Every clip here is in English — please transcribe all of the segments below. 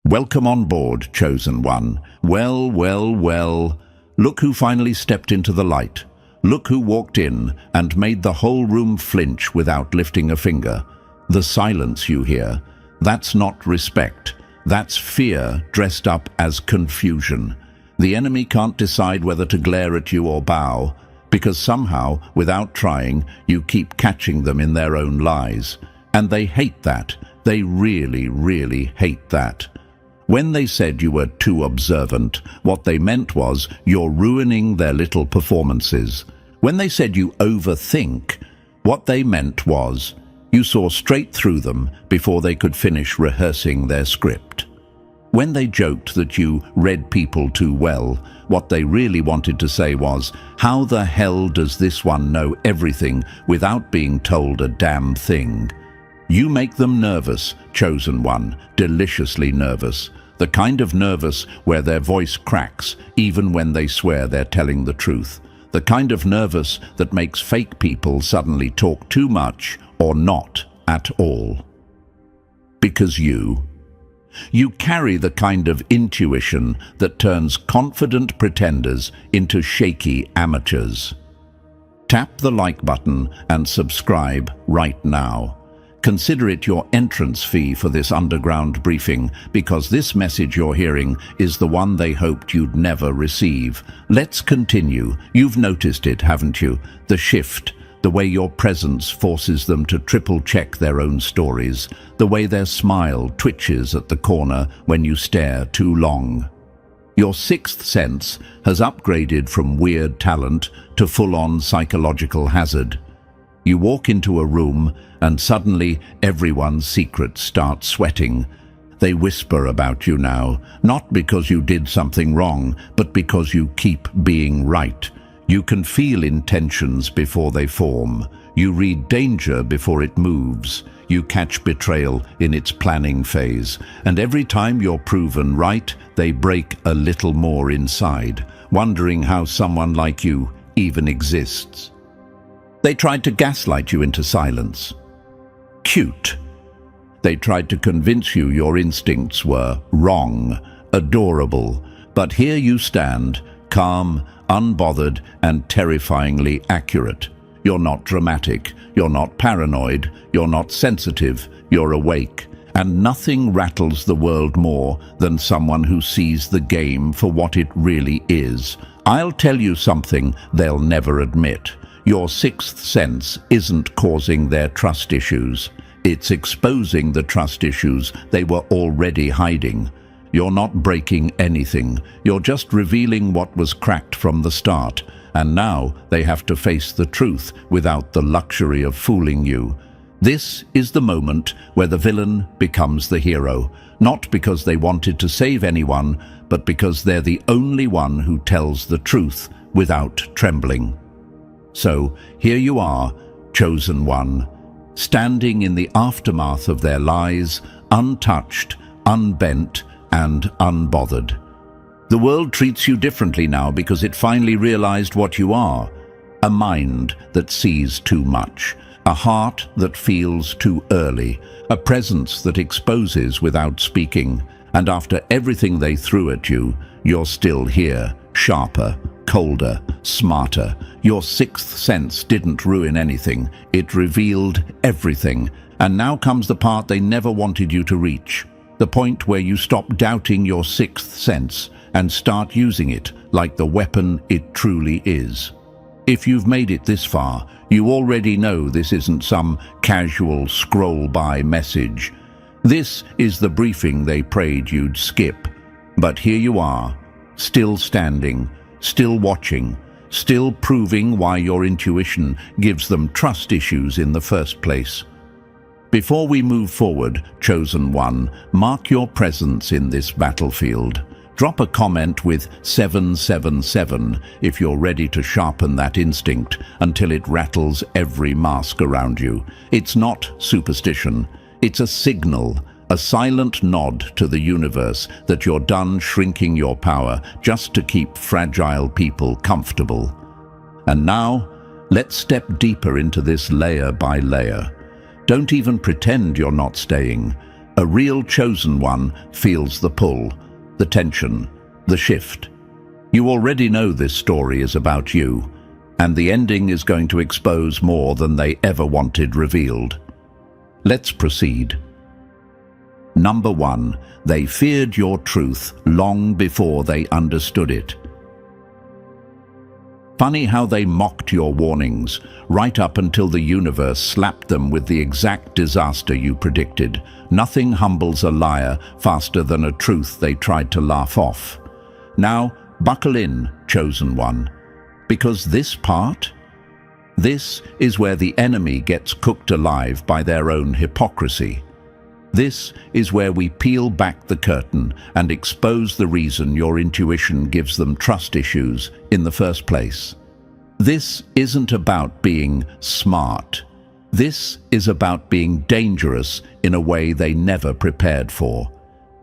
Welcome on board, Chosen One. Well, well, well. Look who finally stepped into the light. Look who walked in and made the whole room flinch without lifting a finger. The silence you hear, that's not respect. That's fear dressed up as confusion. The enemy can't decide whether to glare at you or bow, because somehow, without trying, you keep catching them in their own lies. And they hate that. They really, really hate that. When they said you were too observant, what they meant was you're ruining their little performances. When they said you overthink, what they meant was you saw straight through them before they could finish rehearsing their script. When they joked that you read people too well, what they really wanted to say was, how the hell does this one know everything without being told a damn thing? You make them nervous, Chosen One, deliciously nervous. The kind of nervous where their voice cracks even when they swear they're telling the truth. The kind of nervous that makes fake people suddenly talk too much or not at all. Because you carry the kind of intuition that turns confident pretenders into shaky amateurs. Tap the like button and subscribe right now. Consider it your entrance fee for this underground briefing, because this message you're hearing is the one they hoped you'd never receive. Let's continue. You've noticed it, haven't you? The shift, the way your presence forces them to triple-check their own stories, the way their smile twitches at the corner when you stare too long. Your sixth sense has upgraded from weird talent to full-on psychological hazard. You walk into a room and suddenly everyone's secrets start sweating. They whisper about you now, not because you did something wrong, but because you keep being right. You can feel intentions before they form. You read danger before it moves. You catch betrayal in its planning phase. And every time you're proven right, they break a little more inside, wondering how someone like you even exists. They tried to gaslight you into silence. Cute. They tried to convince you your instincts were wrong, adorable. But here you stand, calm, unbothered, and terrifyingly accurate. You're not dramatic, you're not paranoid, you're not sensitive, you're awake. And nothing rattles the world more than someone who sees the game for what it really is. I'll tell you something they'll never admit. Your sixth sense isn't causing their trust issues. It's exposing the trust issues they were already hiding. You're not breaking anything. You're just revealing what was cracked from the start. And now they have to face the truth without the luxury of fooling you. This is the moment where the villain becomes the hero, not because they wanted to save anyone, but because they're the only one who tells the truth without trembling. So here you are, Chosen One, standing in the aftermath of their lies, untouched, unbent, and unbothered. The world treats you differently now because it finally realized what you are. A mind that sees too much, a heart that feels too early, a presence that exposes without speaking. And after everything they threw at you, you're still here, sharper, colder, smarter. Your sixth sense didn't ruin anything. It revealed everything. And now comes the part they never wanted you to reach. The point where you stop doubting your sixth sense and start using it like the weapon it truly is. If you've made it this far, you already know this isn't some casual scroll-by message. This is the briefing they prayed you'd skip. But here you are, still standing, still watching, still proving why your intuition gives them trust issues in the first place. Before we move forward, Chosen One, mark your presence in this battlefield. Drop a comment with 777 if you're ready to sharpen that instinct until it rattles every mask around you. It's not superstition. It's a signal, a silent nod to the universe that you're done shrinking your power just to keep fragile people comfortable. And now, let's step deeper into this layer by layer. Don't even pretend you're not staying. A real chosen one feels the pull, the tension, the shift. You already know this story is about you, and the ending is going to expose more than they ever wanted revealed. Let's proceed. Number 1, they feared your truth long before they understood it. Funny how they mocked your warnings, right up until the universe slapped them with the exact disaster you predicted. Nothing humbles a liar faster than a truth they tried to laugh off. Now, buckle in, chosen one, because this is where the enemy gets cooked alive by their own hypocrisy. This is where we peel back the curtain and expose the reason your intuition gives them trust issues in the first place. This isn't about being smart. This is about being dangerous in a way they never prepared for.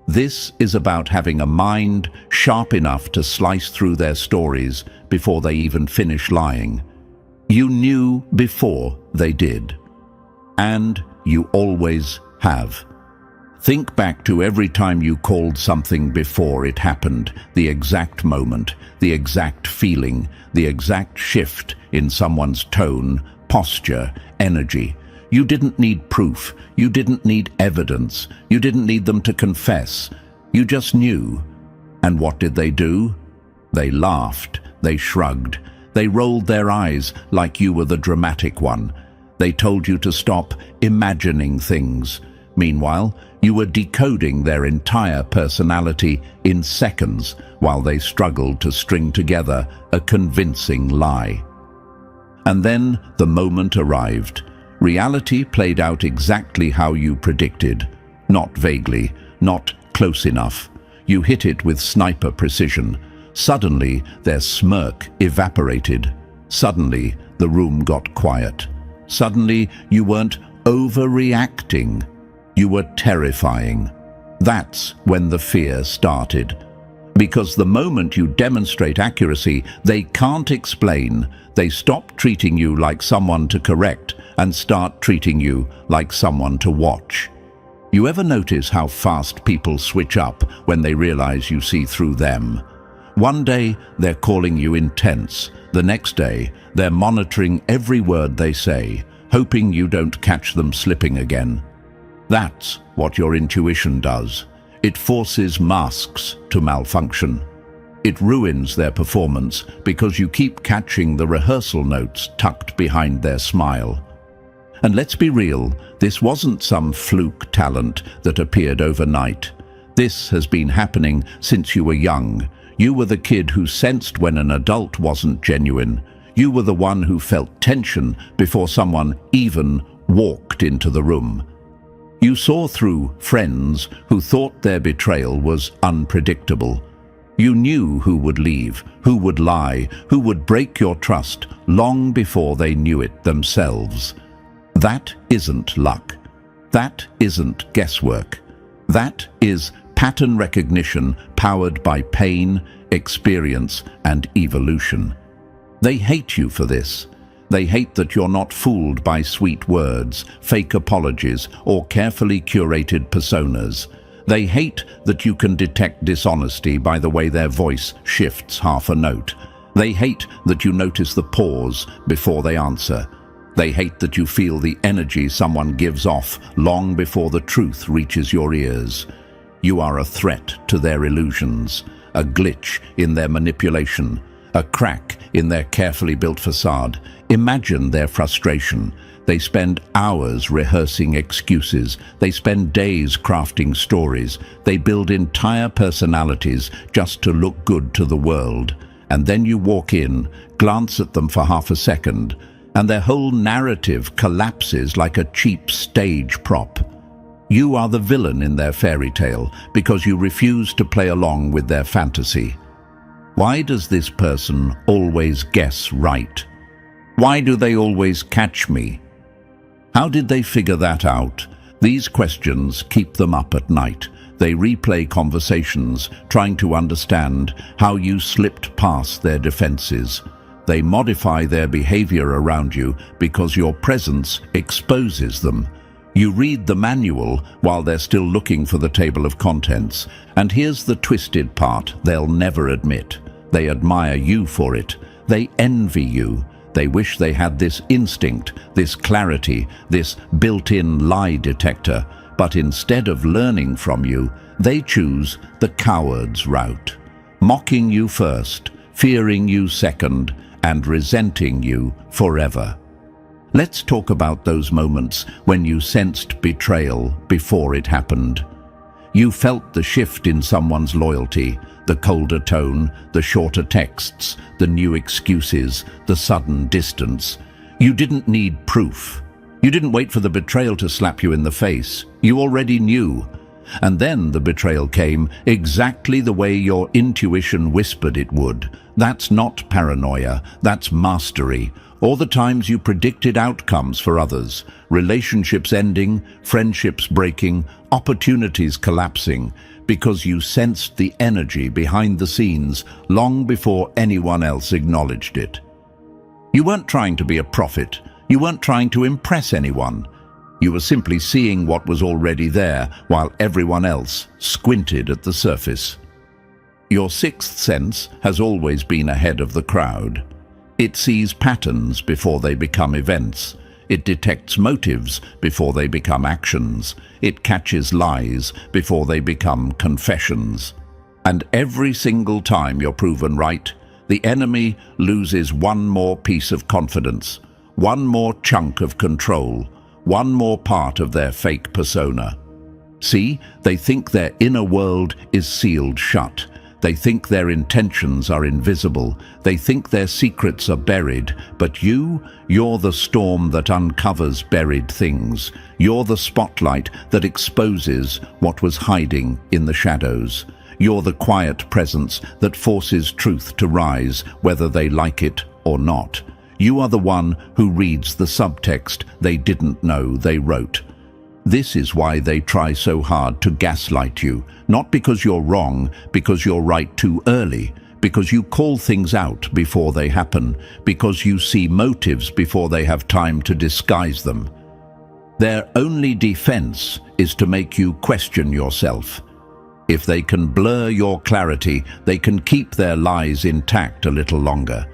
This is about having a mind sharp enough to slice through their stories before they even finish lying. You knew before they did. And you always have. Think back to every time you called something before it happened, the exact moment, the exact feeling, the exact shift in someone's tone, posture, energy. You didn't need proof. You didn't need evidence. You didn't need them to confess. You just knew. And what did they do? They laughed. They shrugged. They rolled their eyes like you were the dramatic one. They told you to stop imagining things. Meanwhile, you were decoding their entire personality in seconds while they struggled to string together a convincing lie. And then the moment arrived. Reality played out exactly how you predicted. Not vaguely, not close enough. You hit it with sniper precision. Suddenly, their smirk evaporated. Suddenly, the room got quiet. Suddenly, you weren't overreacting. You were terrifying. That's when the fear started. Because the moment you demonstrate accuracy, they can't explain. They stop treating you like someone to correct and start treating you like someone to watch. You ever notice how fast people switch up when they realize you see through them? One day, they're calling you intense. The next day, they're monitoring every word they say, hoping you don't catch them slipping again. That's what your intuition does. It forces masks to malfunction. It ruins their performance because you keep catching the rehearsal notes tucked behind their smile. And let's be real, this wasn't some fluke talent that appeared overnight. This has been happening since you were young. You were the kid who sensed when an adult wasn't genuine. You were the one who felt tension before someone even walked into the room. You saw through friends who thought their betrayal was unpredictable. You knew who would leave, who would lie, who would break your trust long before they knew it themselves. That isn't luck. That isn't guesswork. That is pattern recognition powered by pain, experience, and evolution. They hate you for this. They hate that you're not fooled by sweet words, fake apologies, or carefully curated personas. They hate that you can detect dishonesty by the way their voice shifts half a note. They hate that you notice the pause before they answer. They hate that you feel the energy someone gives off long before the truth reaches your ears. You are a threat to their illusions, a glitch in their manipulation, a crack in their carefully built facade. Imagine their frustration. They spend hours rehearsing excuses. They spend days crafting stories. They build entire personalities just to look good to the world. And then you walk in, glance at them for half a second, and their whole narrative collapses like a cheap stage prop. You are the villain in their fairy tale because you refuse to play along with their fantasy. Why does this person always guess right? Why do they always catch me? How did they figure that out? These questions keep them up at night. They replay conversations, trying to understand how you slipped past their defenses. They modify their behavior around you because your presence exposes them. You read the manual while they're still looking for the table of contents. And here's the twisted part they'll never admit. They admire you for it. They envy you. They wish they had this instinct, this clarity, this built-in lie detector. But instead of learning from you, they choose the coward's route. Mocking you first, fearing you second, and resenting you forever. Let's talk about those moments when you sensed betrayal before it happened. You felt the shift in someone's loyalty, the colder tone, the shorter texts, the new excuses, the sudden distance. You didn't need proof. You didn't wait for the betrayal to slap you in the face. You already knew. And then the betrayal came exactly the way your intuition whispered it would. That's not paranoia, that's mastery. All the times you predicted outcomes for others, relationships ending, friendships breaking, opportunities collapsing, because you sensed the energy behind the scenes long before anyone else acknowledged it. You weren't trying to be a prophet. You weren't trying to impress anyone. You were simply seeing what was already there while everyone else squinted at the surface. Your sixth sense has always been ahead of the crowd. It sees patterns before they become events. It detects motives before they become actions. It catches lies before they become confessions. And every single time you're proven right, the enemy loses one more piece of confidence, one more chunk of control, one more part of their fake persona. See, they think their inner world is sealed shut. They think their intentions are invisible. They think their secrets are buried. But you're the storm that uncovers buried things. You're the spotlight that exposes what was hiding in the shadows. You're the quiet presence that forces truth to rise, whether they like it or not. You are the one who reads the subtext they didn't know they wrote. This is why they try so hard to gaslight you, not because you're wrong, because you're right too early, because you call things out before they happen, because you see motives before they have time to disguise them. Their only defense is to make you question yourself. If they can blur your clarity, they can keep their lies intact a little longer.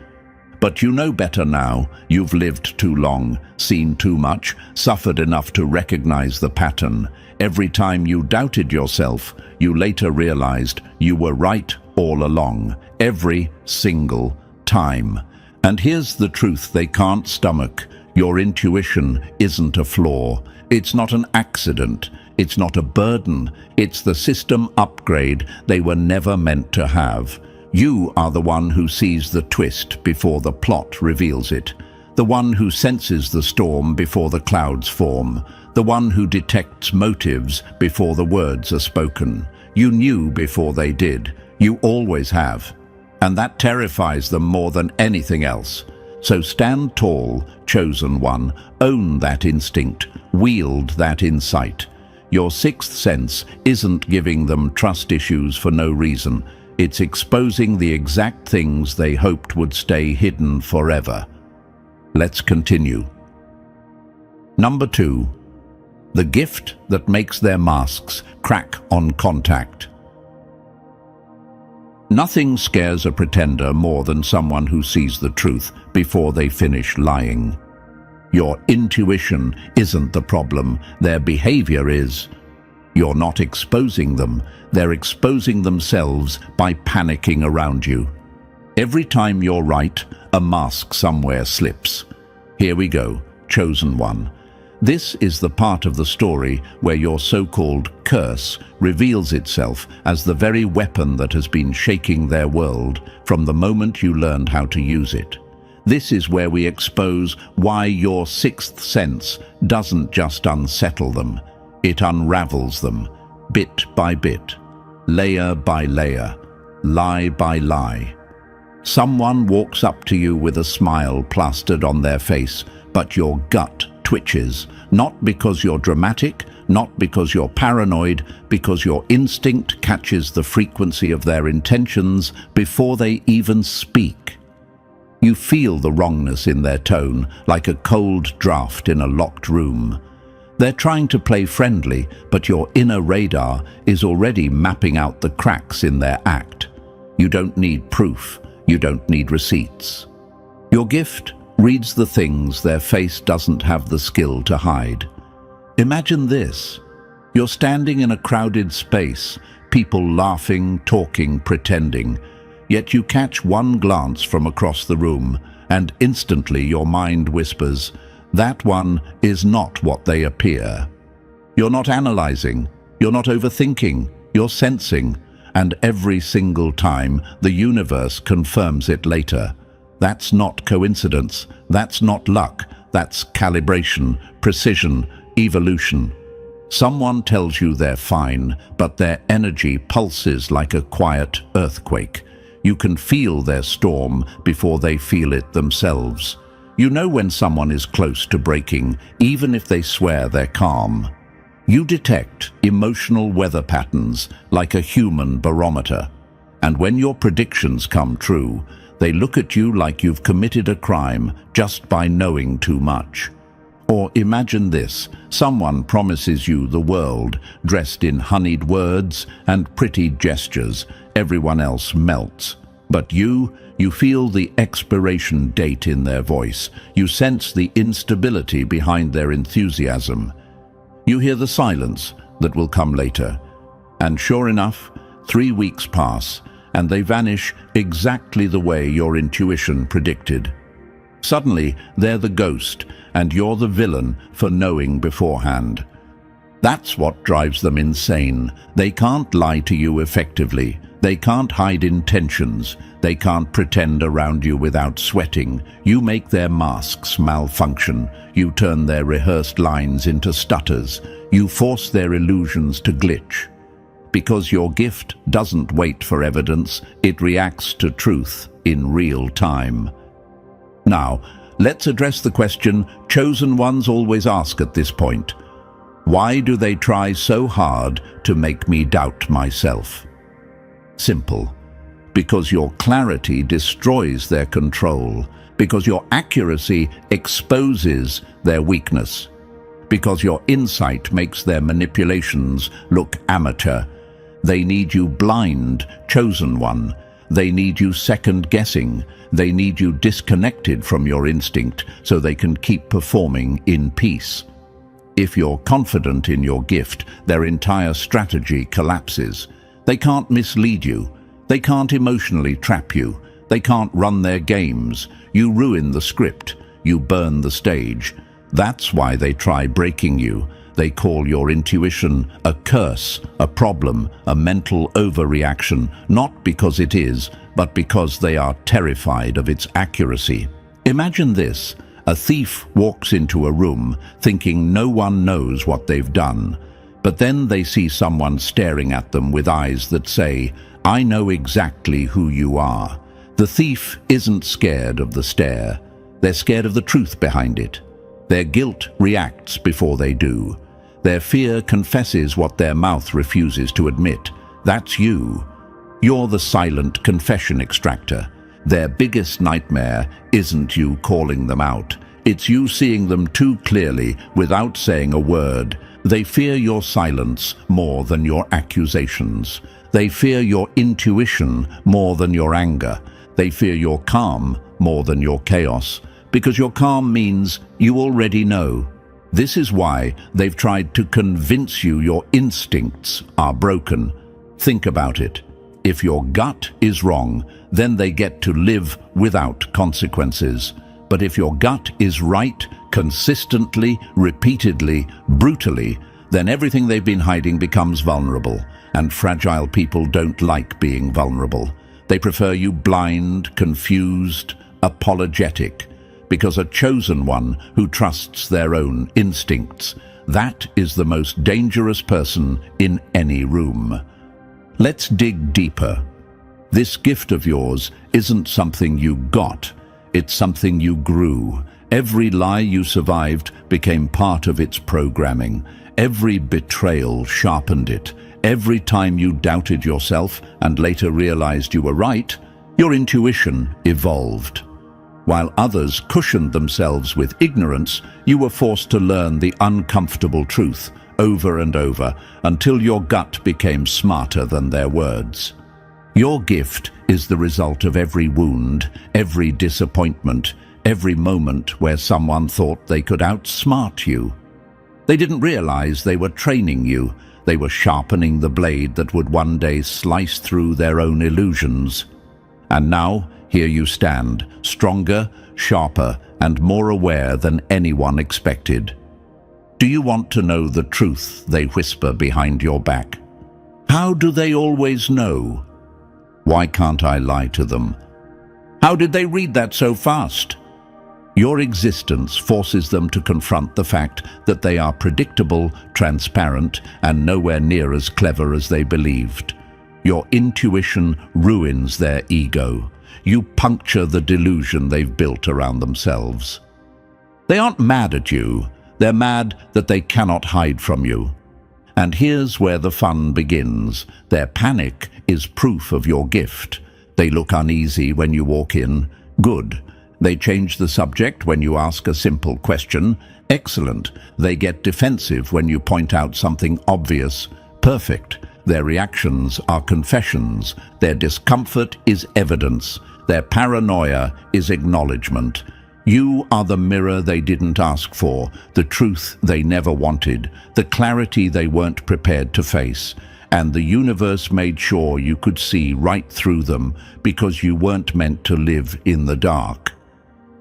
But you know better now. You've lived too long, seen too much, suffered enough to recognize the pattern. Every time you doubted yourself, you later realized you were right all along, every single time. And here's the truth they can't stomach. Your intuition isn't a flaw. It's not an accident. It's not a burden. It's the system upgrade they were never meant to have. You are the one who sees the twist before the plot reveals it, the one who senses the storm before the clouds form, the one who detects motives before the words are spoken. You knew before they did. You always have. And that terrifies them more than anything else. So stand tall, chosen one, own that instinct, wield that insight. Your sixth sense isn't giving them trust issues for no reason. It's exposing the exact things they hoped would stay hidden forever. Let's continue. Number 2. The gift that makes their masks crack on contact. Nothing scares a pretender more than someone who sees the truth before they finish lying. Your intuition isn't the problem, their behavior is. You're not exposing them, they're exposing themselves by panicking around you. Every time you're right, a mask somewhere slips. Here we go, chosen one. This is the part of the story where your so-called curse reveals itself as the very weapon that has been shaking their world from the moment you learned how to use it. This is where we expose why your sixth sense doesn't just unsettle them. It unravels them, bit by bit, layer by layer, lie by lie. Someone walks up to you with a smile plastered on their face, but your gut twitches, not because you're dramatic, not because you're paranoid, because your instinct catches the frequency of their intentions before they even speak. You feel the wrongness in their tone, like a cold draft in a locked room. They're trying to play friendly, but your inner radar is already mapping out the cracks in their act. You don't need proof. You don't need receipts. Your gift reads the things their face doesn't have the skill to hide. Imagine this. You're standing in a crowded space, people laughing, talking, pretending. Yet you catch one glance from across the room, and instantly your mind whispers, that one is not what they appear. You're not analyzing, you're not overthinking, you're sensing, and every single time the universe confirms it later. That's not coincidence, that's not luck, that's calibration, precision, evolution. Someone tells you they're fine, but their energy pulses like a quiet earthquake. You can feel their storm before they feel it themselves. You know when someone is close to breaking, even if they swear they're calm. You detect emotional weather patterns like a human barometer. And when your predictions come true, they look at you like you've committed a crime just by knowing too much. Or imagine this, someone promises you the world, dressed in honeyed words and pretty gestures. Everyone else melts. But you feel the expiration date in their voice. You sense the instability behind their enthusiasm. You hear the silence that will come later. And sure enough, 3 weeks pass, and they vanish exactly the way your intuition predicted. Suddenly, they're the ghost, and you're the villain for knowing beforehand. That's what drives them insane. They can't lie to you effectively. They can't hide intentions. They can't pretend around you without sweating. You make their masks malfunction. You turn their rehearsed lines into stutters. You force their illusions to glitch. Because your gift doesn't wait for evidence, it reacts to truth in real time. Now, let's address the question chosen ones always ask at this point. Why do they try so hard to make me doubt myself? Simple. Because your clarity destroys their control. Because your accuracy exposes their weakness. Because your insight makes their manipulations look amateur. They need you blind, chosen one. They need you second-guessing. They need you disconnected from your instinct so they can keep performing in peace. If you're confident in your gift, their entire strategy collapses. They can't mislead you. They can't emotionally trap you. They can't run their games. You ruin the script. You burn the stage. That's why they try breaking you. They call your intuition a curse, a problem, a mental overreaction, not because it is, but because they are terrified of its accuracy. Imagine this. A thief walks into a room thinking no one knows what they've done. But then they see someone staring at them with eyes that say, I know exactly who you are. The thief isn't scared of the stare. They're scared of the truth behind it. Their guilt reacts before they do. Their fear confesses what their mouth refuses to admit. That's you. You're the silent confession extractor. Their biggest nightmare isn't you calling them out. It's you seeing them too clearly without saying a word. They fear your silence more than your accusations. They fear your intuition more than your anger. They fear your calm more than your chaos. Because your calm means you already know. This is why they've tried to convince you your instincts are broken. Think about it. If your gut is wrong, then they get to live without consequences. But if your gut is right, consistently, repeatedly, brutally, then everything they've been hiding becomes vulnerable. And fragile people don't like being vulnerable. They prefer you blind, confused, apologetic. Because a chosen one who trusts their own instincts, that is the most dangerous person in any room. Let's dig deeper. This gift of yours isn't something you got, it's something you grew. Every lie you survived became part of its programming. Every betrayal sharpened it. Every time you doubted yourself and later realized you were right, your intuition evolved. While others cushioned themselves with ignorance, you were forced to learn the uncomfortable truth over and over until your gut became smarter than their words. Your gift is the result of every wound, every disappointment, every moment where someone thought they could outsmart you. They didn't realize they were training you. They were sharpening the blade that would one day slice through their own illusions. And now, here you stand, stronger, sharper, and more aware than anyone expected. Do you want to know the truth they whisper behind your back? How do they always know? Why can't I lie to them? How did they read that so fast? Your existence forces them to confront the fact that they are predictable, transparent, and nowhere near as clever as they believed. Your intuition ruins their ego. You puncture the delusion they've built around themselves. They aren't mad at you. They're mad that they cannot hide from you. And here's where the fun begins. Their panic is proof of your gift. They look uneasy when you walk in. Good. They change the subject when you ask a simple question. Excellent. They get defensive when you point out something obvious. Perfect. Their reactions are confessions. Their discomfort is evidence. Their paranoia is acknowledgement. You are the mirror they didn't ask for, the truth they never wanted, the clarity they weren't prepared to face. And the universe made sure you could see right through them because you weren't meant to live in the dark.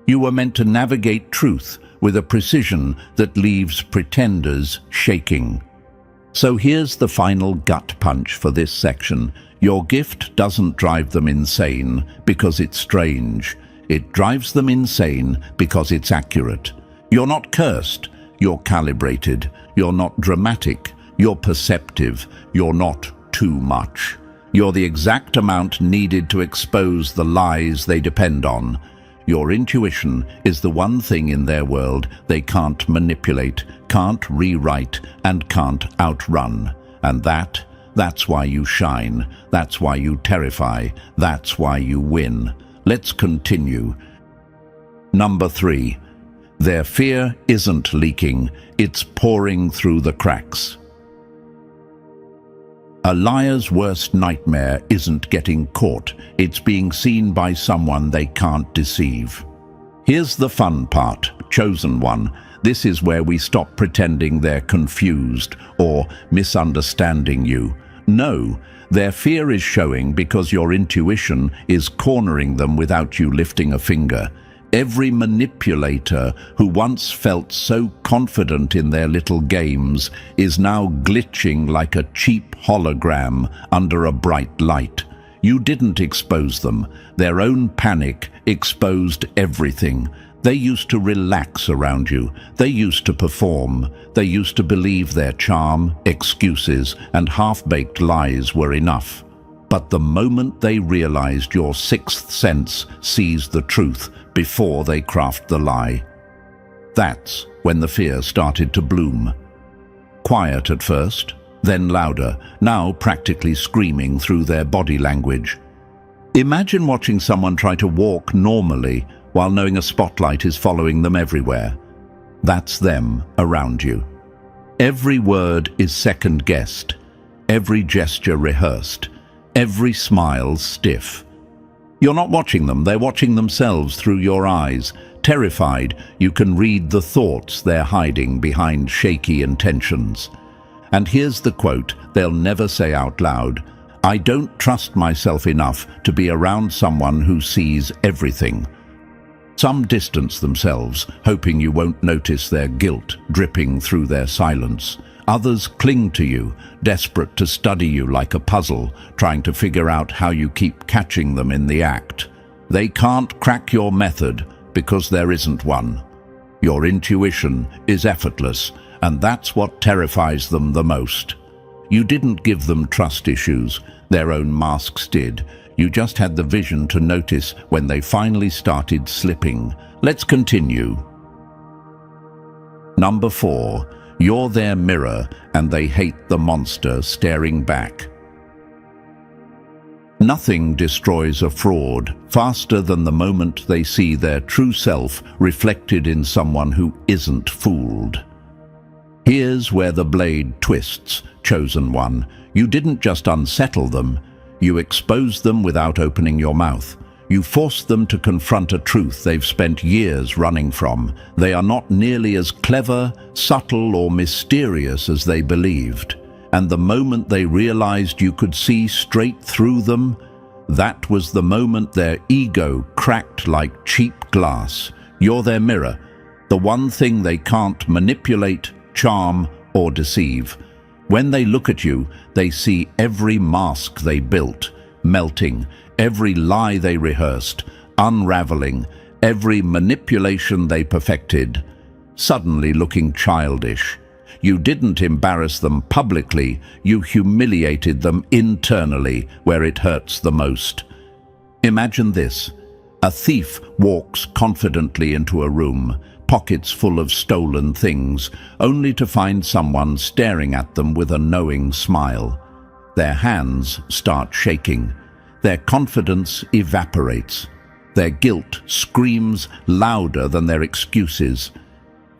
You were meant to navigate truth with a precision that leaves pretenders shaking. So here's the final gut punch for this section. Your gift doesn't drive them insane because it's strange. It drives them insane because it's accurate. You're not cursed. You're calibrated. You're not dramatic. You're perceptive. You're not too much. You're the exact amount needed to expose the lies they depend on. Your intuition is the one thing in their world they can't manipulate, can't rewrite, and can't outrun. And that's why you shine. That's why you terrify. That's why you win. Let's continue. Number 3. Their fear isn't leaking. It's pouring through the cracks. A liar's worst nightmare isn't getting caught. It's being seen by someone they can't deceive. Here's the fun part, chosen one. This is where we stop pretending they're confused or misunderstanding you. No, their fear is showing because your intuition is cornering them without you lifting a finger. Every manipulator who once felt so confident in their little games is now glitching like a cheap hologram under a bright light. You didn't expose them. Their own panic exposed everything. They used to relax around you. They used to perform. They used to believe their charm, excuses, and half-baked lies were enough. But the moment they realized your sixth sense sees the truth before they craft the lie, that's when the fear started to bloom. Quiet at first, then louder, now practically screaming through their body language. Imagine watching someone try to walk normally while knowing a spotlight is following them everywhere. That's them around you. Every word is second-guessed, every gesture rehearsed, every smile stiff. You're not watching them, they're watching themselves through your eyes. Terrified, you can read the thoughts they're hiding behind shaky intentions. And here's the quote they'll never say out loud. I don't trust myself enough to be around someone who sees everything. Some distance themselves, hoping you won't notice their guilt dripping through their silence. Others cling to you, desperate to study you like a puzzle, trying to figure out how you keep catching them in the act. They can't crack your method because there isn't one. Your intuition is effortless, and that's what terrifies them the most. You didn't give them trust issues, their own masks did. You just had the vision to notice when they finally started slipping. Let's continue. Number 4. You're their mirror, and they hate the monster staring back. Nothing destroys a fraud faster than the moment they see their true self reflected in someone who isn't fooled. Here's where the blade twists, chosen one. You didn't just unsettle them, you exposed them without opening your mouth. You forced them to confront a truth they've spent years running from. They are not nearly as clever, subtle, or mysterious as they believed. And the moment they realized you could see straight through them, that was the moment their ego cracked like cheap glass. You're their mirror, the one thing they can't manipulate, charm, or deceive. When they look at you, they see every mask they built, melting, every lie they rehearsed, unraveling, every manipulation they perfected, suddenly looking childish. You didn't embarrass them publicly, you humiliated them internally where it hurts the most. Imagine this. A thief walks confidently into a room, pockets full of stolen things, only to find someone staring at them with a knowing smile. Their hands start shaking. Their confidence evaporates. Their guilt screams louder than their excuses.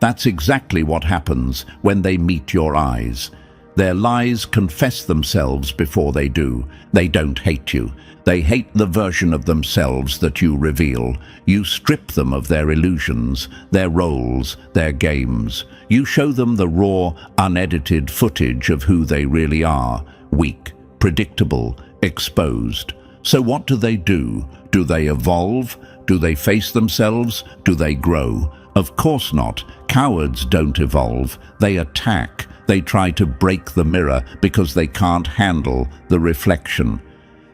That's exactly what happens when they meet your eyes. Their lies confess themselves before they do. They don't hate you. They hate the version of themselves that you reveal. You strip them of their illusions, their roles, their games. You show them the raw, unedited footage of who they really are. Weak, predictable, exposed. So what do? Do they evolve? Do they face themselves? Do they grow? Of course not. Cowards don't evolve. They attack. They try to break the mirror because they can't handle the reflection.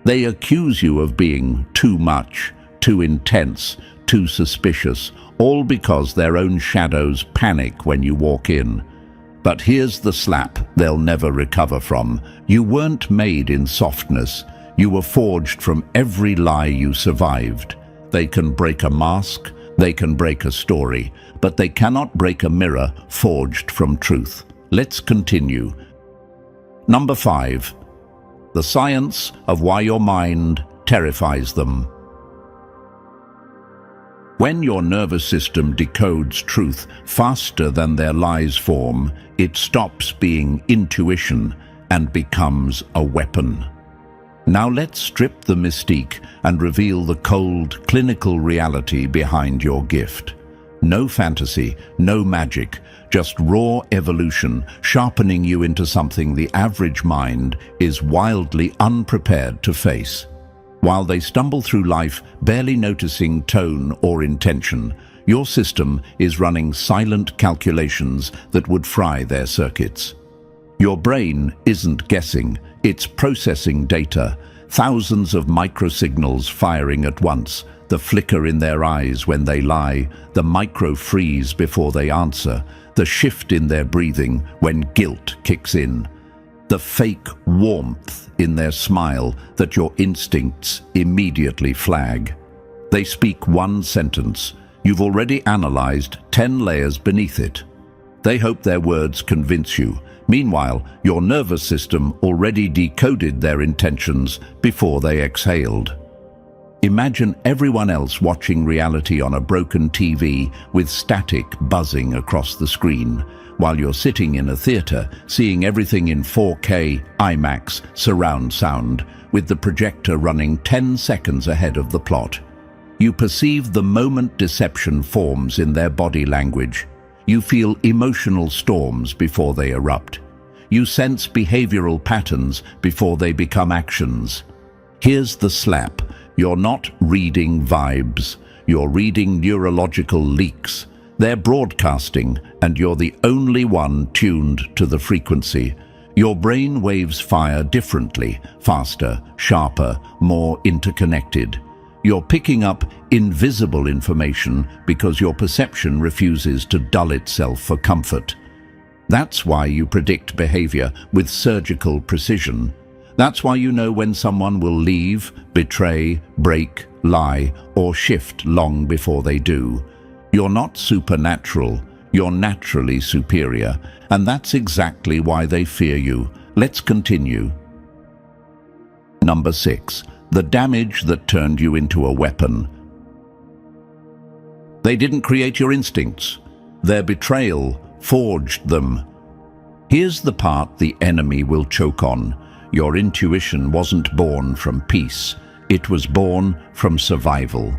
They accuse you of being too much, too intense, too suspicious, all because their own shadows panic when you walk in. But here's the slap they'll never recover from. You weren't made in softness. You were forged from every lie you survived. They can break a mask, they can break a story, but they cannot break a mirror forged from truth. Let's continue. Number 5. The science of why your mind terrifies them. When your nervous system decodes truth faster than their lies form, it stops being intuition and becomes a weapon. Now let's strip the mystique and reveal the cold, clinical reality behind your gift. No fantasy, no magic, just raw evolution, sharpening you into something the average mind is wildly unprepared to face. While they stumble through life barely noticing tone or intention, your system is running silent calculations that would fry their circuits. Your brain isn't guessing, it's processing data, thousands of microsignals firing at once, the flicker in their eyes when they lie, the micro-freeze before they answer, the shift in their breathing when guilt kicks in, the fake warmth in their smile that your instincts immediately flag. They speak one sentence. You've already analyzed 10 layers beneath it. They hope their words convince you. Meanwhile, your nervous system already decoded their intentions before they exhaled. Imagine everyone else watching reality on a broken TV with static buzzing across the screen, while you're sitting in a theater seeing everything in 4K, IMAX, surround sound, with the projector running 10 seconds ahead of the plot. You perceive the moment deception forms in their body language. You feel emotional storms before they erupt. You sense behavioral patterns before they become actions. Here's the slap. You're not reading vibes. You're reading neurological leaks. They're broadcasting, and you're the only one tuned to the frequency. Your brain waves fire differently, faster, sharper, more interconnected. You're picking up invisible information because your perception refuses to dull itself for comfort. That's why you predict behavior with surgical precision. That's why you know when someone will leave, betray, break, lie, or shift long before they do. You're not supernatural, you're naturally superior, and that's exactly why they fear you. Let's continue. Number 6. the damage that turned you into a weapon. They didn't create your instincts. Their betrayal forged them. Here's the part the enemy will choke on. Your intuition wasn't born from peace. It was born from survival.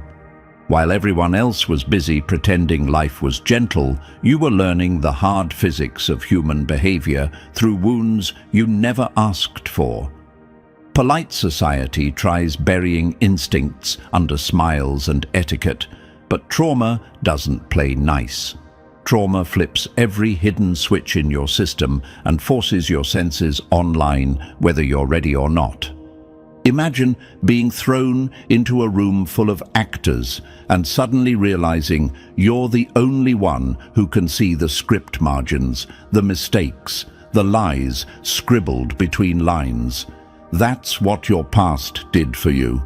While everyone else was busy pretending life was gentle, you were learning the hard physics of human behavior through wounds you never asked for. Polite society tries burying instincts under smiles and etiquette, but trauma doesn't play nice. Trauma flips every hidden switch in your system and forces your senses online, whether you're ready or not. Imagine being thrown into a room full of actors and suddenly realizing you're the only one who can see the script margins, the mistakes, the lies scribbled between lines. That's what your past did for you.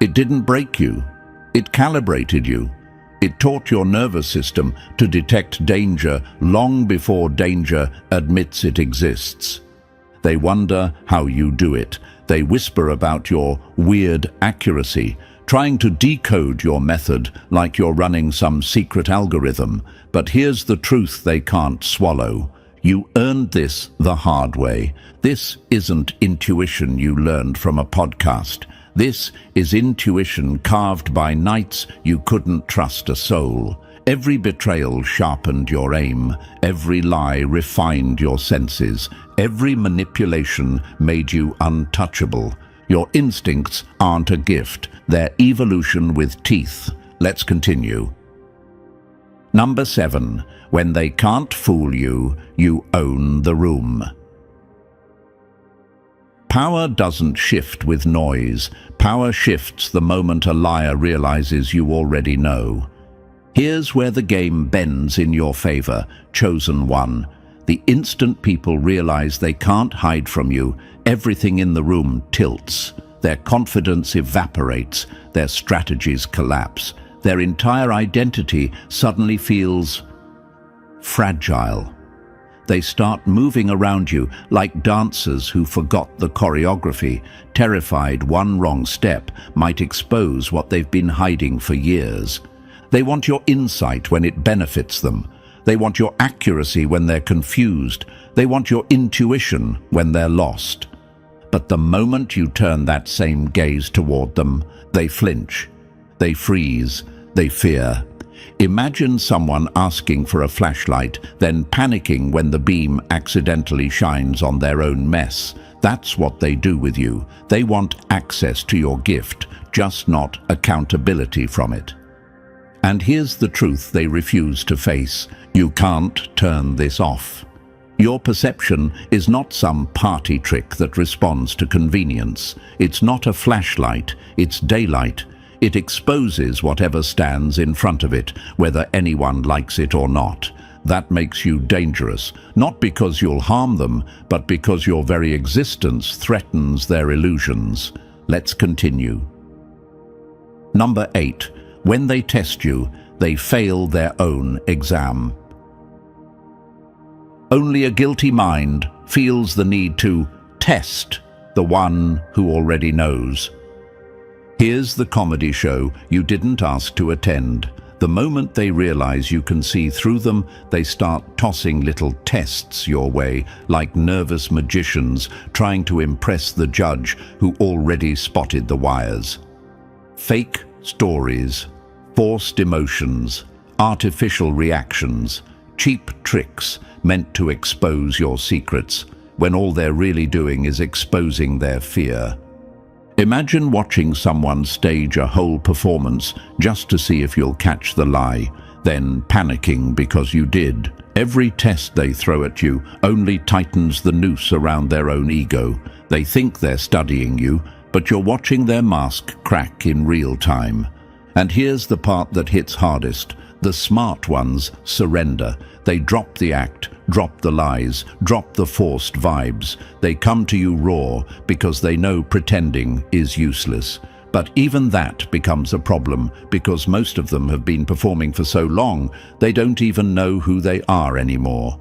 It didn't break you. It calibrated you. It taught your nervous system to detect danger long before danger admits it exists. They wonder how you do it. They whisper about your weird accuracy, trying to decode your method like you're running some secret algorithm. But here's the truth they can't swallow. You earned this the hard way. This isn't intuition you learned from a podcast. This is intuition carved by nights you couldn't trust a soul. Every betrayal sharpened your aim. Every lie refined your senses. Every manipulation made you untouchable. Your instincts aren't a gift. They're evolution with teeth. Let's continue. Number 7. When they can't fool you, you own the room. Power doesn't shift with noise. Power shifts the moment a liar realizes you already know. Here's where the game bends in your favor, chosen one. The instant people realize they can't hide from you, everything in the room tilts. Their confidence evaporates, their strategies collapse. Their entire identity suddenly feels fragile. They start moving around you like dancers who forgot the choreography, terrified one wrong step might expose what they've been hiding for years. They want your insight when it benefits them. They want your accuracy when they're confused. They want your intuition when they're lost. But the moment you turn that same gaze toward them, they flinch, they freeze, they fear. Imagine someone asking for a flashlight, then panicking when the beam accidentally shines on their own mess. That's what they do with you. They want access to your gift, just not accountability from it. And here's the truth they refuse to face. You can't turn this off. Your perception is not some party trick that responds to convenience. It's not a flashlight, it's daylight. It exposes whatever stands in front of it, whether anyone likes it or not. That makes you dangerous, not because you'll harm them, but because your very existence threatens their illusions. Let's continue. Number 8. When they test you, they fail their own exam. Only a guilty mind feels the need to test the one who already knows. Here's the comedy show you didn't ask to attend. The moment they realize you can see through them, they start tossing little tests your way, like nervous magicians trying to impress the judge who already spotted the wires. Fake stories, forced emotions, artificial reactions, cheap tricks meant to expose your secrets, when all they're really doing is exposing their fear. Imagine watching someone stage a whole performance just to see if you'll catch the lie, then panicking because you did. Every test they throw at you only tightens the noose around their own ego. They think they're studying you, but you're watching their mask crack in real time. And here's the part that hits hardest. The smart ones surrender. They drop the act, drop the lies, drop the forced vibes. They come to you raw because they know pretending is useless. But even that becomes a problem because most of them have been performing for so long, they don't even know who they are anymore.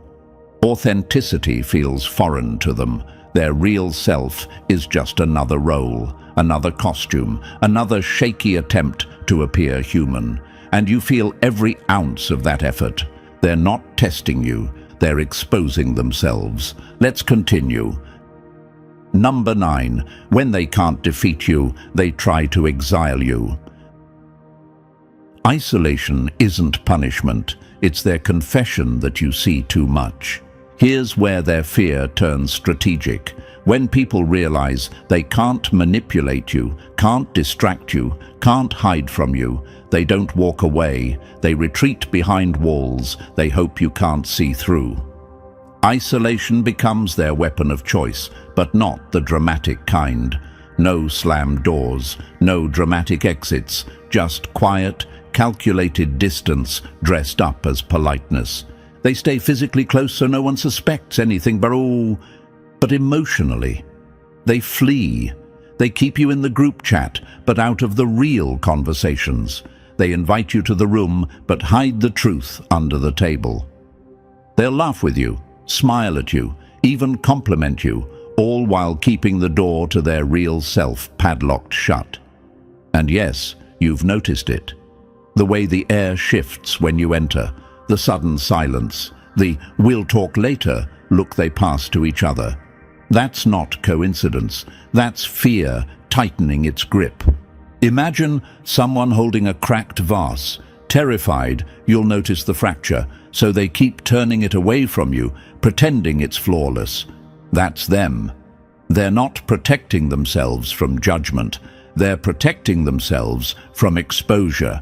Authenticity feels foreign to them. Their real self is just another role, another costume, another shaky attempt to appear human. And you feel every ounce of that effort. They're not testing you, they're exposing themselves. Let's continue. Number 9. When they can't defeat you, they try to exile you. Isolation isn't punishment, it's their confession that you see too much. Here's where their fear turns strategic. When people realize they can't manipulate you, can't distract you, can't hide from you, they don't walk away, they retreat behind walls, they hope you can't see through. Isolation becomes their weapon of choice, but not the dramatic kind. No slammed doors, no dramatic exits, just quiet, calculated distance dressed up as politeness. They stay physically close so no one suspects anything, but emotionally. They flee. They keep you in the group chat, but out of the real conversations. They invite you to the room, but hide the truth under the table. They'll laugh with you, smile at you, even compliment you, all while keeping the door to their real self padlocked shut. And yes, you've noticed it. The way the air shifts when you enter, the sudden silence, the "we'll talk later" look they pass to each other. That's not coincidence, that's fear tightening its grip. Imagine someone holding a cracked vase. Terrified, you'll notice the fracture, so they keep turning it away from you, pretending it's flawless. That's them. They're not protecting themselves from judgment, they're protecting themselves from exposure.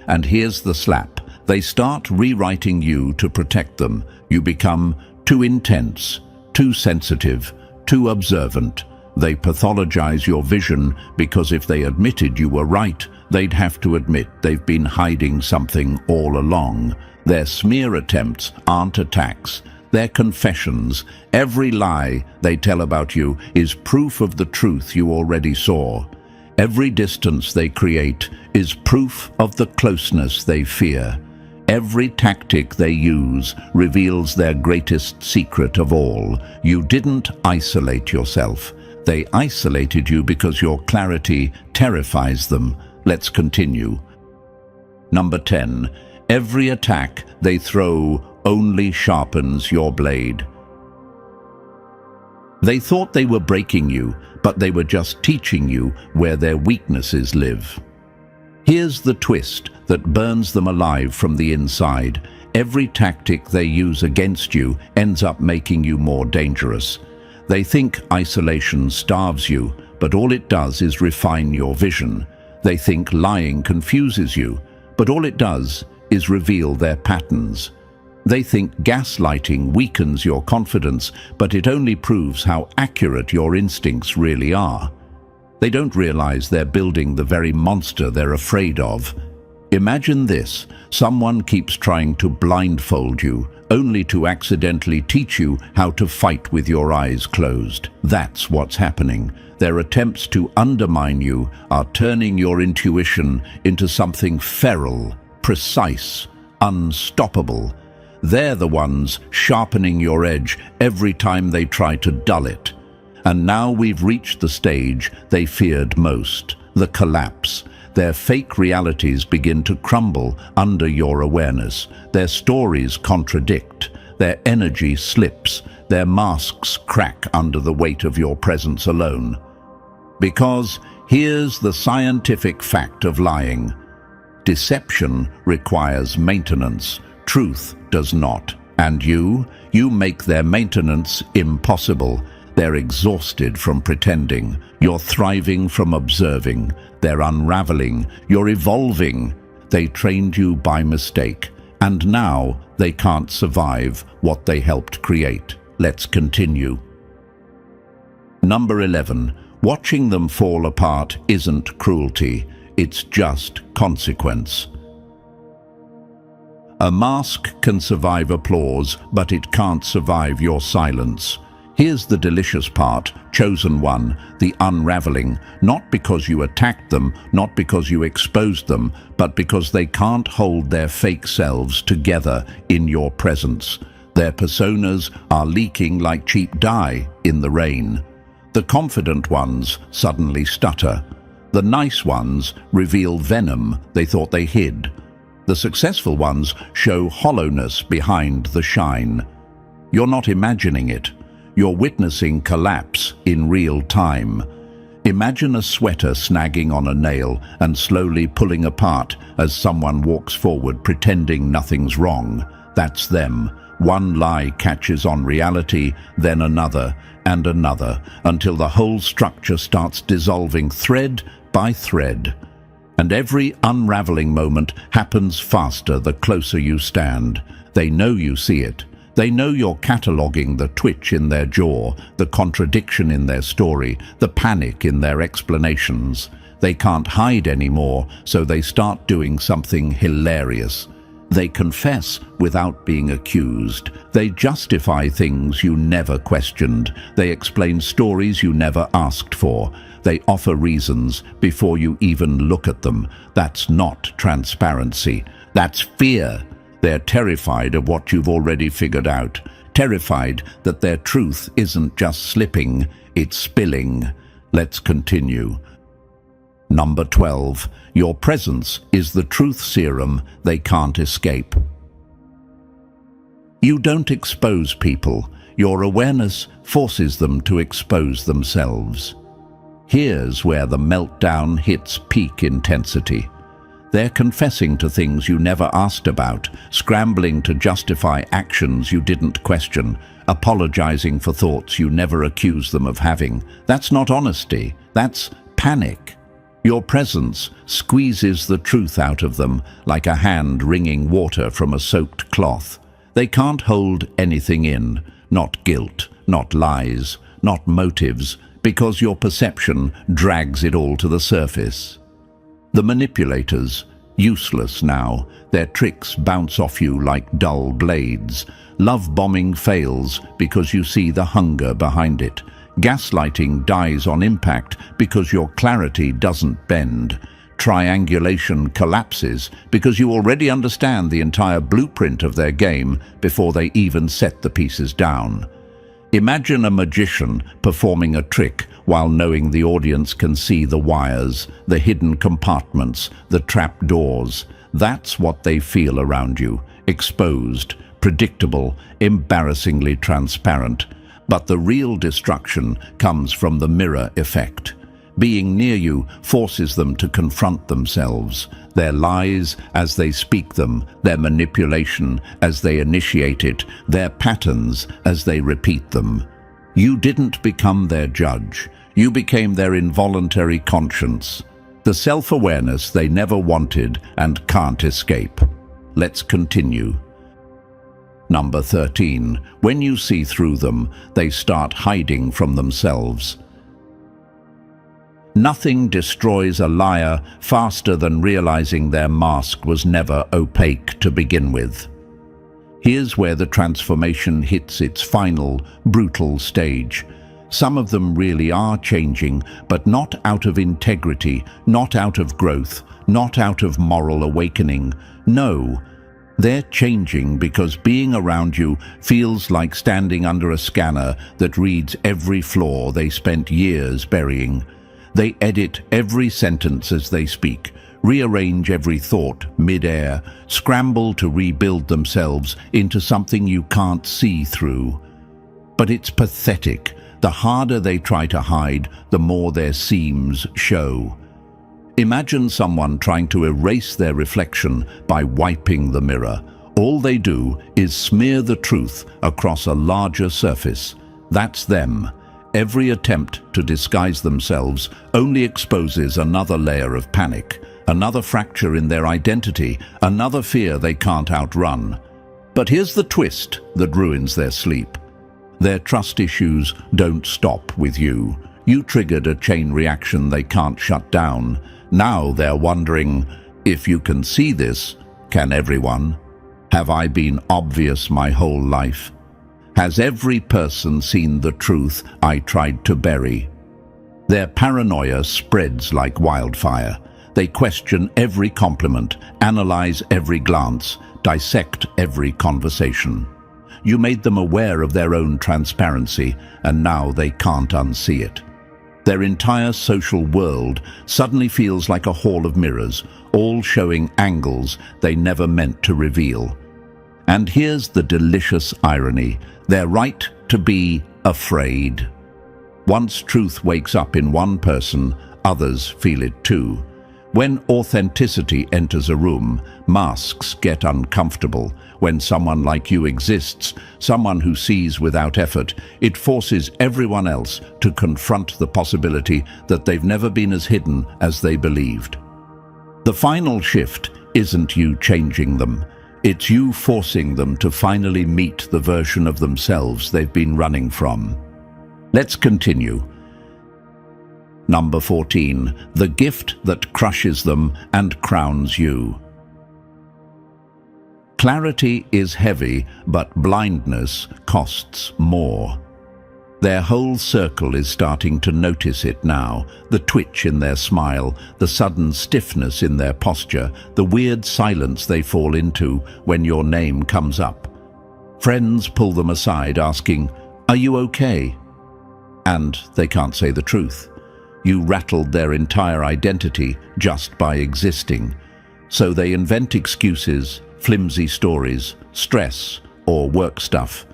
And here's the slap. They start rewriting you to protect them. You become too intense, too sensitive, too observant. They pathologize your vision because if they admitted you were right, they'd have to admit they've been hiding something all along. Their smear attempts aren't attacks. They're confessions. Every lie they tell about you is proof of the truth you already saw. Every distance they create is proof of the closeness they fear. Every tactic they use reveals their greatest secret of all. You didn't isolate yourself. They isolated you because your clarity terrifies them. Let's continue. Number 10. Every attack they throw only sharpens your blade. They thought they were breaking you, but they were just teaching you where their weaknesses live. Here's the twist that burns them alive from the inside. Every tactic they use against you ends up making you more dangerous. They think isolation starves you, but all it does is refine your vision. They think lying confuses you, but all it does is reveal their patterns. They think gaslighting weakens your confidence, but it only proves how accurate your instincts really are. They don't realize they're building the very monster they're afraid of. Imagine this: someone keeps trying to blindfold you, only to accidentally teach you how to fight with your eyes closed. That's what's happening. Their attempts to undermine you are turning your intuition into something feral, precise, unstoppable. They're the ones sharpening your edge every time they try to dull it. And now we've reached the stage they feared most, the collapse. Their fake realities begin to crumble under your awareness. Their stories contradict. Their energy slips. Their masks crack under the weight of your presence alone. Because here's the scientific fact of lying. Deception requires maintenance. Truth does not. And you make their maintenance impossible. They're exhausted from pretending. You're thriving from observing. They're unraveling. You're evolving. They trained you by mistake. And now they can't survive what they helped create. Let's continue. Number 11. Watching them fall apart isn't cruelty. It's just consequence. A mask can survive applause, but it can't survive your silence. Here's the delicious part, chosen one, the unraveling, not because you attacked them, not because you exposed them, but because they can't hold their fake selves together in your presence. Their personas are leaking like cheap dye in the rain. The confident ones suddenly stutter. The nice ones reveal venom they thought they hid. The successful ones show hollowness behind the shine. You're not imagining it. You're witnessing collapse in real time. Imagine a sweater snagging on a nail and slowly pulling apart as someone walks forward pretending nothing's wrong. That's them. One lie catches on reality, then another and another, until the whole structure starts dissolving thread by thread. And every unraveling moment happens faster the closer you stand. They know you see it. They know you're cataloging the twitch in their jaw, the contradiction in their story, the panic in their explanations. They can't hide anymore, so they start doing something hilarious. They confess without being accused. They justify things you never questioned. They explain stories you never asked for. They offer reasons before you even look at them. That's not transparency. That's fear. They're terrified of what you've already figured out. Terrified that their truth isn't just slipping, it's spilling. Let's continue. Number 12. Your presence is the truth serum they can't escape. You don't expose people. Your awareness forces them to expose themselves. Here's where the meltdown hits peak intensity. They're confessing to things you never asked about, scrambling to justify actions you didn't question, apologizing for thoughts you never accused them of having. That's not honesty. That's panic. Your presence squeezes the truth out of them like a hand wringing water from a soaked cloth. They can't hold anything in, not guilt, not lies, not motives, because your perception drags it all to the surface. The manipulators, useless now, their tricks bounce off you like dull blades. Love bombing fails because you see the hunger behind it. Gaslighting dies on impact because your clarity doesn't bend. Triangulation collapses because you already understand the entire blueprint of their game before they even set the pieces down. Imagine a magician performing a trick while knowing the audience can see the wires, the hidden compartments, the trap doors. That's what they feel around you, exposed, predictable, embarrassingly transparent. But the real destruction comes from the mirror effect. Being near you forces them to confront themselves, their lies as they speak them, their manipulation as they initiate it, their patterns as they repeat them. You didn't become their judge. You became their involuntary conscience, the self-awareness they never wanted and can't escape. Let's continue. Number 13. When you see through them, they start hiding from themselves. Nothing destroys a liar faster than realizing their mask was never opaque to begin with. Here's where the transformation hits its final, brutal stage. Some of them really are changing, but not out of integrity, not out of growth, not out of moral awakening. No, they're changing because being around you feels like standing under a scanner that reads every flaw they spent years burying. They edit every sentence as they speak, rearrange every thought mid-air, scramble to rebuild themselves into something you can't see through. But it's pathetic. The harder they try to hide, the more their seams show. Imagine someone trying to erase their reflection by wiping the mirror. All they do is smear the truth across a larger surface. That's them. Every attempt to disguise themselves only exposes another layer of panic, another fracture in their identity, another fear they can't outrun. But here's the twist that ruins their sleep. Their trust issues don't stop with you. You triggered a chain reaction they can't shut down. Now they're wondering, if you can see this, can everyone? Have I been obvious my whole life? Has every person seen the truth I tried to bury? Their paranoia spreads like wildfire. They question every compliment, analyze every glance, dissect every conversation. You made them aware of their own transparency, and now they can't unsee it. Their entire social world suddenly feels like a hall of mirrors, all showing angles they never meant to reveal. And here's the delicious irony: they're right to be afraid. Once truth wakes up in one person, others feel it too. When authenticity enters a room, masks get uncomfortable. When someone like you exists, someone who sees without effort, it forces everyone else to confront the possibility that they've never been as hidden as they believed. The final shift isn't you changing them. It's you forcing them to finally meet the version of themselves they've been running from. Let's continue. Number 14, the gift that crushes them and crowns you. Clarity is heavy, but blindness costs more. Their whole circle is starting to notice it now, the twitch in their smile, the sudden stiffness in their posture, the weird silence they fall into when your name comes up. Friends pull them aside asking, "Are you okay?" And they can't say the truth. You rattled their entire identity just by existing. So they invent excuses, flimsy stories, stress, or work stuff.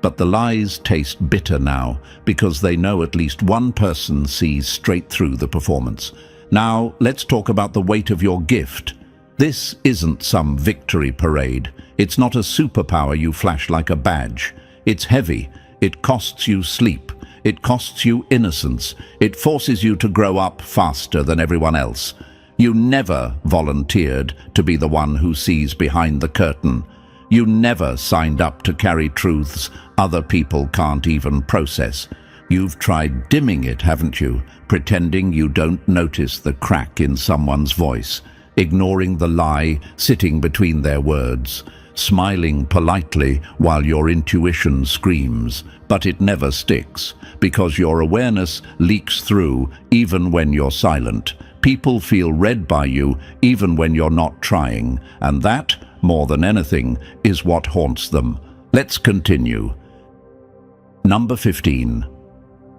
But the lies taste bitter now because they know at least one person sees straight through the performance. Now, let's talk about the weight of your gift. This isn't some victory parade. It's not a superpower you flash like a badge. It's heavy. It costs you sleep. It costs you innocence. It forces you to grow up faster than everyone else. You never volunteered to be the one who sees behind the curtain. You never signed up to carry truths other people can't even process. You've tried dimming it, haven't you? Pretending you don't notice the crack in someone's voice, ignoring the lie sitting between their words, smiling politely while your intuition screams, but it never sticks, because your awareness leaks through even when you're silent. People feel read by you even when you're not trying, and that, more than anything, is what haunts them. Let's continue. Number 15.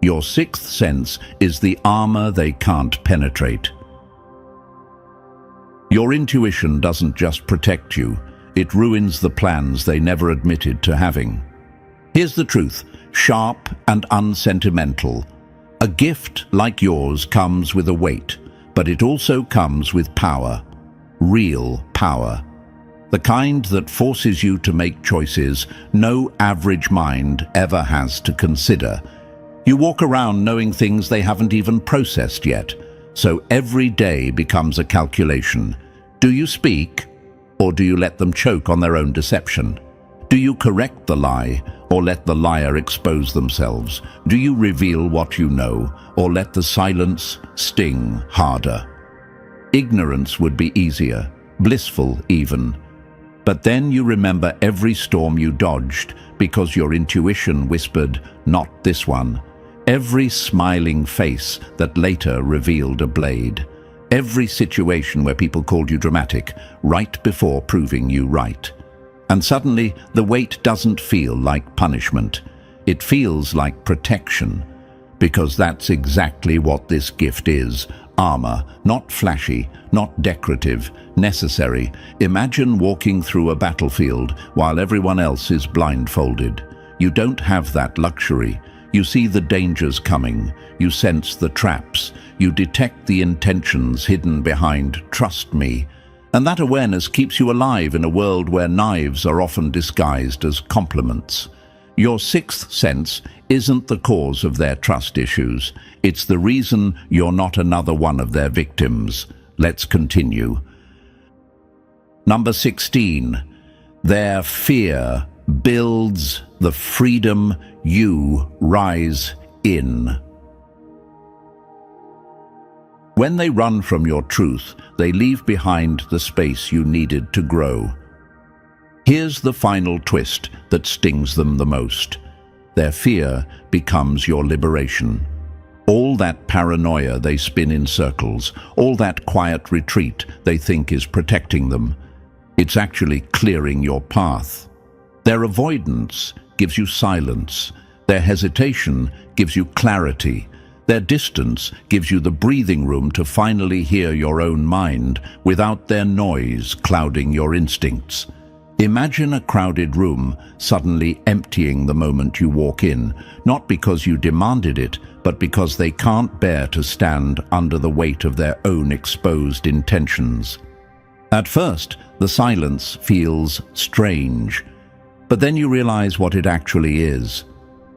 Your sixth sense is the armor they can't penetrate. Your intuition doesn't just protect you, it ruins the plans they never admitted to having. Here's the truth, sharp and unsentimental. A gift like yours comes with a weight, but it also comes with power. Real power. The kind that forces you to make choices no average mind ever has to consider. You walk around knowing things they haven't even processed yet, so every day becomes a calculation. Do you speak, or do you let them choke on their own deception? Do you correct the lie, or let the liar expose themselves? Do you reveal what you know, or let the silence sting harder? Ignorance would be easier, blissful even. But then you remember every storm you dodged because your intuition whispered, "Not this one." Every smiling face that later revealed a blade. Every situation where people called you dramatic, right before proving you right. And suddenly, the weight doesn't feel like punishment. It feels like protection. Because that's exactly what this gift is. Armor, not flashy, not decorative, necessary. Imagine walking through a battlefield while everyone else is blindfolded. You don't have that luxury. You see the dangers coming. You sense the traps. You detect the intentions hidden behind "trust me." And that awareness keeps you alive in a world where knives are often disguised as compliments. Your sixth sense isn't the cause of their trust issues. It's the reason you're not another one of their victims. Let's continue. Number 16. Their fear builds the freedom you rise in. When they run from your truth, they leave behind the space you needed to grow. Here's the final twist that stings them the most. Their fear becomes your liberation. All that paranoia they spin in circles, all that quiet retreat they think is protecting them, it's actually clearing your path. Their avoidance gives you silence. Their hesitation gives you clarity. Their distance gives you the breathing room to finally hear your own mind without their noise clouding your instincts. Imagine a crowded room suddenly emptying the moment you walk in, not because you demanded it, but because they can't bear to stand under the weight of their own exposed intentions. At first, the silence feels strange, but then you realize what it actually is.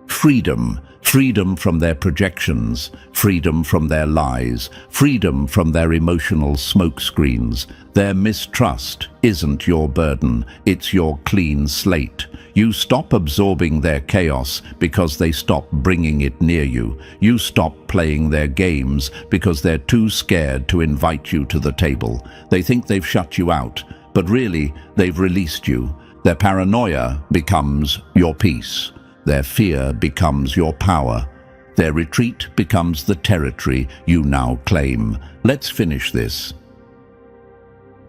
Freedom. Freedom from their projections, freedom from their lies, freedom from their emotional smokescreens. Their mistrust isn't your burden, it's your clean slate. You stop absorbing their chaos because they stop bringing it near you. You stop playing their games because they're too scared to invite you to the table. They think they've shut you out, but really, they've released you. Their paranoia becomes your peace. Their fear becomes your power. Their retreat becomes the territory you now claim. Let's finish this.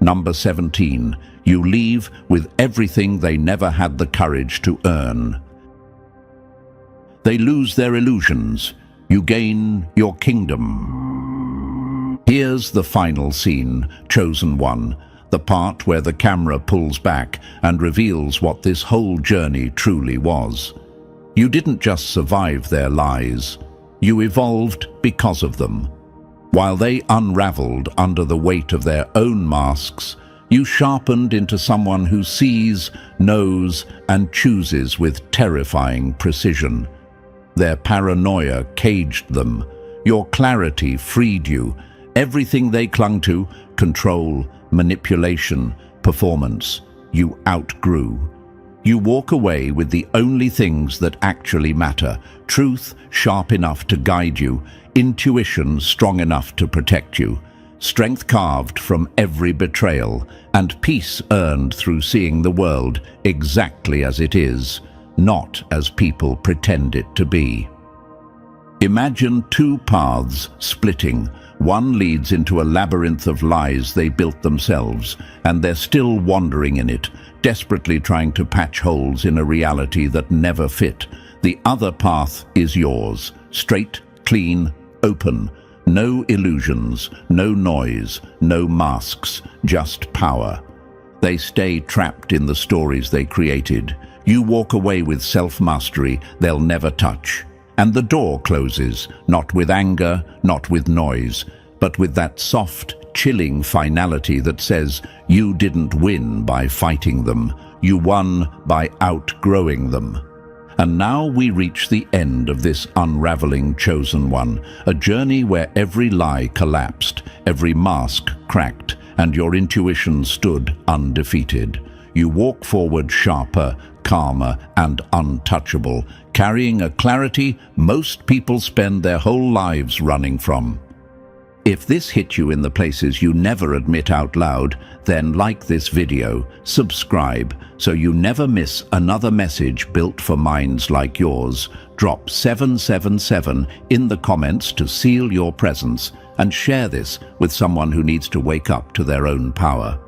Number 17. You leave with everything they never had the courage to earn. They lose their illusions. You gain your kingdom. Here's the final scene, chosen one. The part where the camera pulls back and reveals what this whole journey truly was. You didn't just survive their lies, you evolved because of them. While they unraveled under the weight of their own masks, you sharpened into someone who sees, knows, and chooses with terrifying precision. Their paranoia caged them. Your clarity freed you. Everything they clung to, control, manipulation, performance, you outgrew. You walk away with the only things that actually matter: truth sharp enough to guide you, intuition strong enough to protect you, strength carved from every betrayal, and peace earned through seeing the world exactly as it is, not as people pretend it to be. Imagine two paths splitting. One leads into a labyrinth of lies they built themselves, and they're still wandering in it, desperately trying to patch holes in a reality that never fit. The other path is yours, straight, clean, open. No illusions, no noise, no masks, just power. They stay trapped in the stories they created. You walk away with self-mastery they'll never touch. And the door closes, not with anger, not with noise, but with that soft, chilling finality that says you didn't win by fighting them, you won by outgrowing them. And now we reach the end of this unraveling chosen one, a journey where every lie collapsed, every mask cracked, and your intuition stood undefeated. You walk forward sharper, calmer, and untouchable, carrying a clarity most people spend their whole lives running from. If this hit you in the places you never admit out loud, then like this video, subscribe, so you never miss another message built for minds like yours. Drop 777 in the comments to seal your presence, and share this with someone who needs to wake up to their own power.